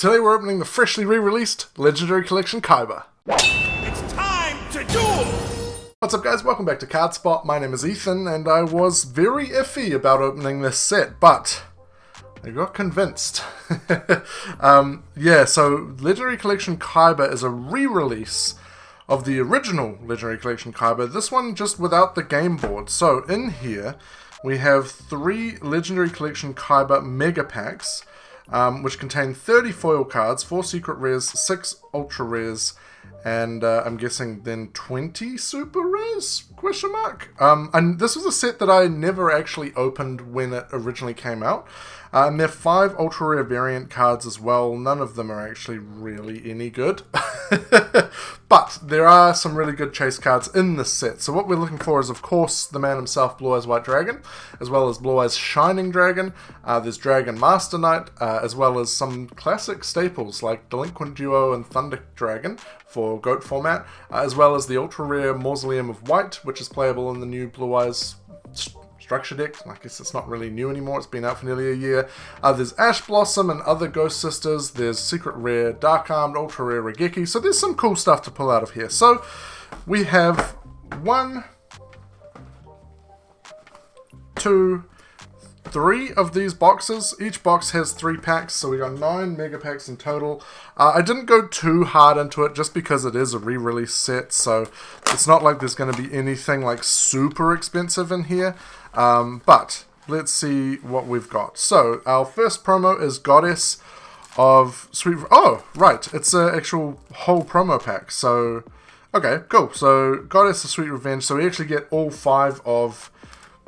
Today we're opening the freshly re-released Legendary Collection Kaiba. It's time to duel! What's up guys, welcome back to CardSpot. My name is Ethan and I was very iffy about opening this set, but I got convinced. So Legendary Collection Kaiba is a re-release of the original Legendary Collection Kaiba, this one just without the game board. So in here we have 3 Legendary Collection Kaiba Mega Packs, which contain 30 foil cards, 4 secret rares, 6 ultra rares, and I'm guessing then 20 super rares? Question mark. And this was a set that I never actually opened when it originally came out. And there are 5 ultra rare variant cards as well. None of them are actually really any good. But there are some really good chase cards in this set. So what we're looking for is, of course, the man himself, Blue Eyes White Dragon, as well as Blue Eyes Shining Dragon. There's Dragon Master Knight, as well as some classic staples like Delinquent Duo and Thunder Dragon for GOAT format, as well as the ultra rare Mausoleum of White, which is playable in the new Blue Eyes structure deck. I guess it's not really new anymore, it's been out for nearly a year. There's Ash Blossom and other Ghost Sisters, there's secret rare Dark Armed, ultra rare Regeki, so there's some cool stuff to pull out of here. So we have 1, 2, 3 of these boxes. Each box has 3 packs, so we got 9 mega packs in total. I didn't go too hard into it just because it is a re-release set, so it's not like there's going to be anything like super expensive in here. But let's see what we've got. So our first promo is Goddess of Sweet... Oh, right, it's an actual whole promo pack. So, okay, cool. So Goddess of Sweet Revenge, so we actually get all 5 of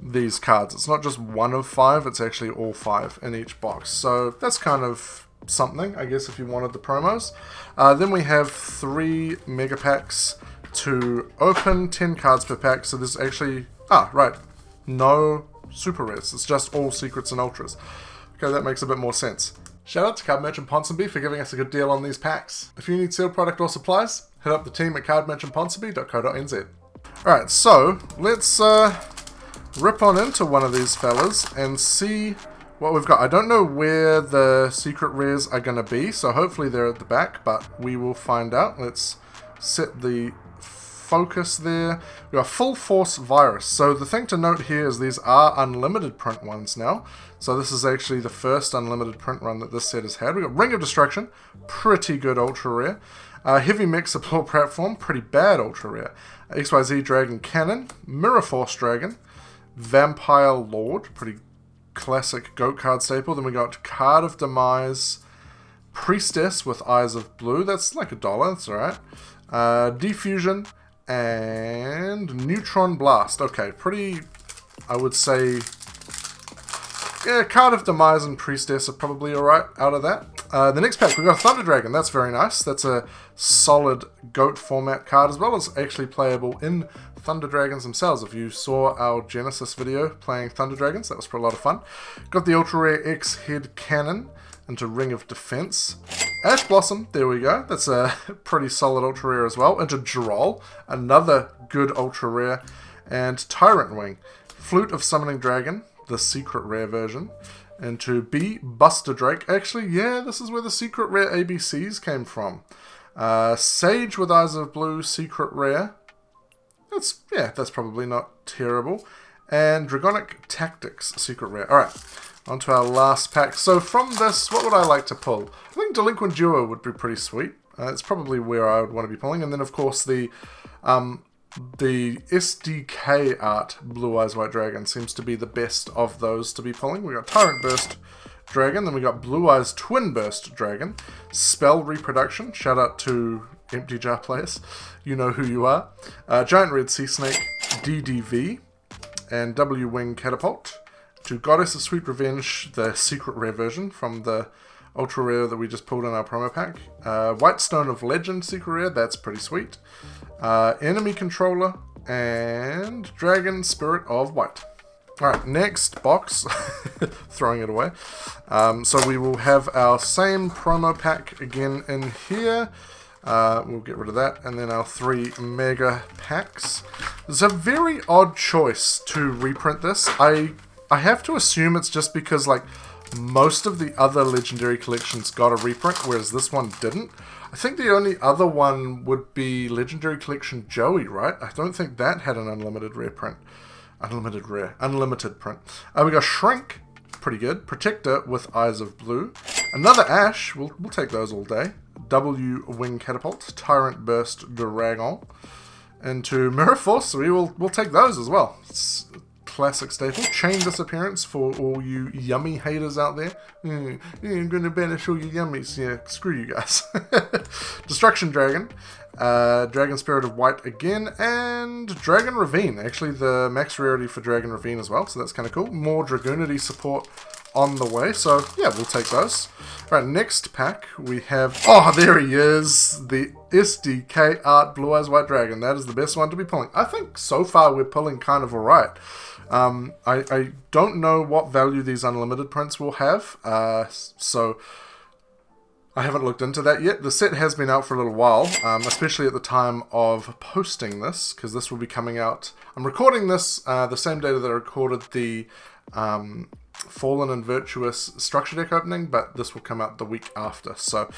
these cards. It's not just one of 5, it's actually all 5 in each box. So that's kind of something, I guess, if you wanted the promos. Then we have 3 mega packs to open, 10 cards per pack. So this is actually, right, no super rares. It's just all secrets and ultras. Okay, that makes a bit more sense. Shout out to Card Merchant Ponsonby for giving us a good deal on these packs. If you need sealed product or supplies, hit up the team at cardmerchantponsonby.co.nz. Alright, so let's rip on into one of these fellas and see what we've got. I don't know where the secret rares are going to be, so hopefully they're at the back, but we will find out. Let's set the focus there. We got Full Force Virus. So the thing to note here is these are unlimited print ones now. So this is actually the first unlimited print run that this set has had. We got Ring of Destruction, pretty good ultra rare. Heavy Mix Applause Platform, pretty bad ultra rare. XYZ Dragon Cannon, Mirror Force Dragon, Vampire Lord, pretty classic GOAT card staple. Then we got Card of Demise, Priestess with Eyes of Blue, that's like $1, that's alright. Defusion, and Neutron Blast. Okay, pretty, I would say, yeah, Card of Demise and Priestess are probably alright out of that. The next pack, we've got Thunder Dragon. That's very nice. That's a solid GOAT format card, as well as actually playable in Thunder Dragons themselves. If you saw our Genesis video playing Thunder Dragons, that was a lot of fun. Got the Ultra Rare X-Head Cannon into Ring of Defense. Ash Blossom, there we go. That's a pretty solid ultra rare as well. Into Droll, another good ultra rare. And Tyrant Wing. Flute of Summoning Dragon, the secret rare version. Into B, Buster Drake. Actually, yeah, this is where the secret rare ABCs came from. Sage with Eyes of Blue, secret rare. That's probably not terrible. And Dragonic Tactics, secret rare. Alright, on to our last pack. So from this, what would I like to pull? I think Delinquent Duo would be pretty sweet. It's probably where I would want to be pulling. And then, of course, the SDK art Blue Eyes White Dragon seems to be the best of those to be pulling. We got Tyrant Burst Dragon, then we got Blue Eyes Twin Burst Dragon, Spell Reproduction, shout out to Empty Jar players, you know who you are, Giant Red Sea Snake, DDV, and W Wing Catapult, to Goddess of Sweet Revenge, the secret rare version from the ultra rare that we just pulled in our promo pack, White Stone of Legend secret rare, that's pretty sweet, Enemy Controller, and Dragon Spirit of White. Alright, next box, throwing it away. So we will have our same promo pack again in here. We'll get rid of that, and then our 3 mega packs. It's a very odd choice to reprint this. I have to assume it's just because, like, most of the other Legendary Collections got a reprint, whereas this one didn't. I think the only other one would be Legendary Collection Joey, right? I don't think that had an unlimited rare print. Unlimited print. We got Shrink, pretty good. Protector with Eyes of Blue. Another Ash, we'll take those all day. W Wing Catapult, Tyrant Burst Dragon. Into Mirror Force, we'll take those as well. It's a classic staple. Chain Disappearance for all you yummy haters out there. I'm gonna banish all you yummies. Yeah, screw you guys. Destruction Dragon. Dragon Spirit of White again, and Dragon Ravine. Actually, the max rarity for Dragon Ravine as well, so that's kind of cool. More Dragoonity support on the way, so yeah, we'll take those. Right, next pack we have, oh, there he is, the SDK Art Blue Eyes White Dragon. That is the best one to be pulling. I think so far we're pulling kind of alright. I don't know what value these unlimited prints will have, so I haven't looked into that yet. The set has been out for a little while, especially at the time of posting this, because this will be coming out. I'm recording this the same day that I recorded the Fallen and Virtuous structure deck opening, but this will come out the week after. So,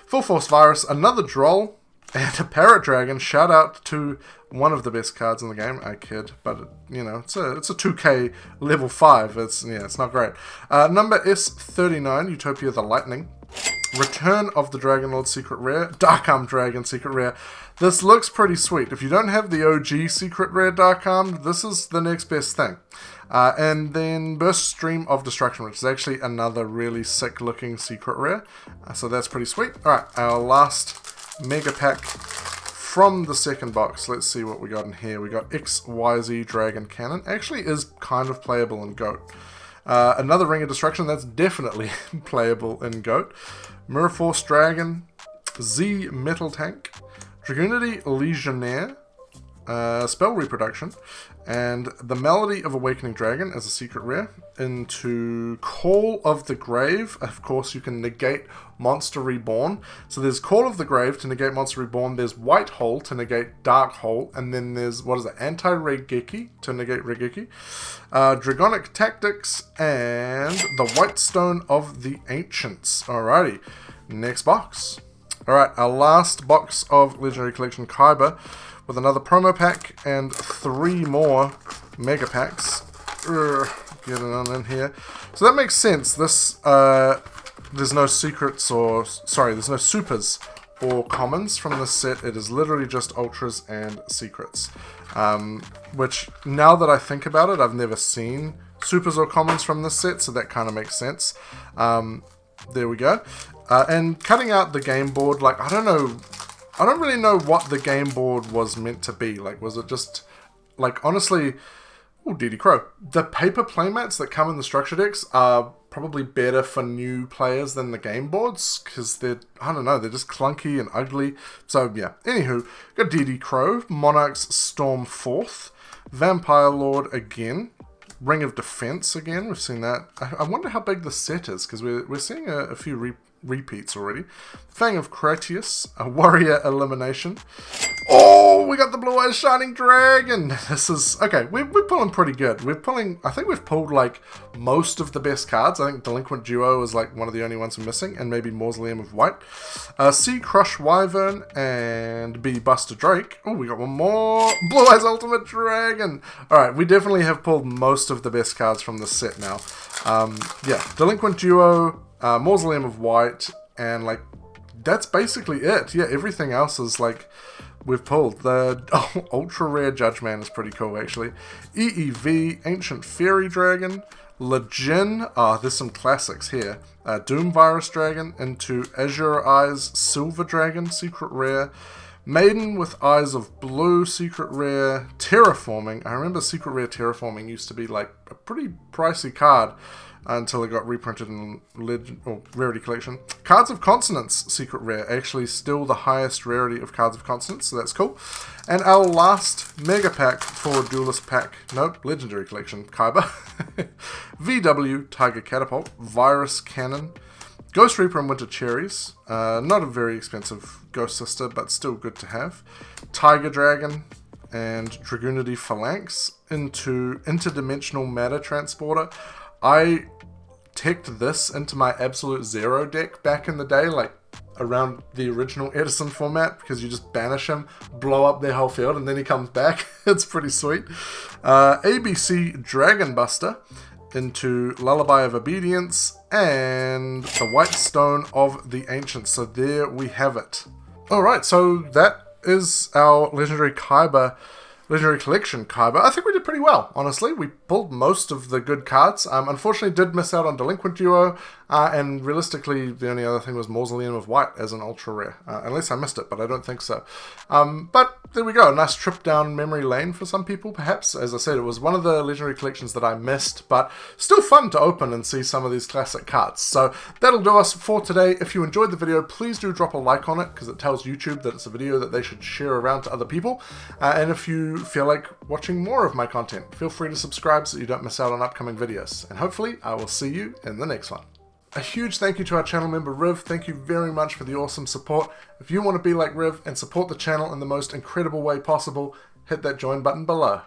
Full Force Virus, another Droll, and a Parrot Dragon. Shout out to one of the best cards in the game. I kid, but you know, it's a 2K level 5. It's not great. Number S39, Utopia the Lightning. Return of the Dragon Lord Secret Rare. Dark Arm Dragon Secret Rare. This looks pretty sweet. If you don't have the OG Secret Rare Dark Arm, this is the next best thing. And then Burst Stream of Destruction, which is actually another really sick looking Secret Rare. So that's pretty sweet. Alright, our last Mega Pack from the second box. Let's see what we got in here. We got XYZ Dragon Cannon. Actually is kind of playable in GOAT. Another Ring of Destruction, that's definitely playable in GOAT. Mirror Force Dragon, Z Metal Tank, Dragoonity Legionnaire, Spell Reproduction, and the Melody of Awakening Dragon as a secret rare. Into Call of the Grave. Of course, you can negate Monster Reborn. So there's Call of the Grave to negate Monster Reborn. There's White Hole to negate Dark Hole. And then there's, what is it, Anti-Regeki to negate Regeki. Dragonic Tactics and the White Stone of the Ancients. Alrighty, next box. Alright, our last box of Legendary Collection Kaiba with another promo pack and 3 more mega packs. Get it on in here. So that makes sense. This, there's no secrets or, sorry, there's no supers or commons from this set. It is literally just ultras and secrets. Which, now that I think about it, I've never seen supers or commons from this set, so that kind of makes sense. There we go. And cutting out the game board, like, I don't really know what the game board was meant to be. Like, was it just, like, honestly, oh, DD Crow. The paper playmats that come in the structure decks are probably better for new players than the game boards, because they're, I don't know, they're just clunky and ugly. So, yeah. Anywho, got DD Crow, Monarch's Storm 4th, Vampire Lord again, Ring of Defense again, we've seen that. I wonder how big the set is, because we're seeing a few repeats already. Fang of Cratius, a Warrior Elimination. Oh, we got the Blue Eyes Shining Dragon. This is, okay, we're pulling pretty good. I think we've pulled like most of the best cards. I think Delinquent Duo is like one of the only ones we're missing, and maybe Mausoleum of White. C Crush Wyvern and B Buster Drake. Oh, we got one more. Blue Eyes Ultimate Dragon. Alright, we definitely have pulled most of the best cards from this set now. Yeah, Delinquent Duo, Mausoleum of White, and like, that's basically it. Yeah, everything else is like, we've pulled. The ultra rare Judge Man is pretty cool, actually. EEV, Ancient Fairy Dragon, Legion, there's some classics here. Doom Virus Dragon, into Azure Eyes Silver Dragon, secret rare. Maiden with Eyes of Blue, secret rare. Terraforming, I remember secret rare Terraforming used to be like a pretty pricey card until it got reprinted in Rarity Collection. Cards of Consonance, secret rare. Actually still the highest rarity of Cards of Consonance, so that's cool. And our last mega pack for Duelist pack, nope, Legendary Collection, Kaiba. VW, Tiger Catapult, Virus Cannon, Ghost Reaper and Winter Cherries. Not a very expensive Ghost Sister, but still good to have. Tiger Dragon and Dragoonity Phalanx into Interdimensional Matter Transporter. I teched this into my Absolute Zero deck back in the day, like around the original Edison format, because you just banish him, blow up their whole field, and then he comes back. It's pretty sweet. ABC Dragon Buster into Lullaby of Obedience and the White Stone of the Ancients. So there we have it. Alright, so that is our Legendary Collection Kaiba. I think we did pretty well, honestly. We pulled most of the good cards. Unfortunately, did miss out on Delinquent Duo, and realistically, the only other thing was Mausoleum of White as an ultra rare. Unless I missed it, but I don't think so. But there we go. A nice trip down memory lane for some people, perhaps. As I said, it was one of the Legendary Collections that I missed, but still fun to open and see some of these classic cards. So that'll do us for today. If you enjoyed the video, please do drop a like on it, because it tells YouTube that it's a video that they should share around to other people. And if you feel like watching more of my content, feel free to subscribe so you don't miss out on upcoming videos. And hopefully, I will see you in the next one. A huge thank you to our channel member Riv. Thank you very much for the awesome support. If you want to be like Riv and support the channel in the most incredible way possible, hit that join button below.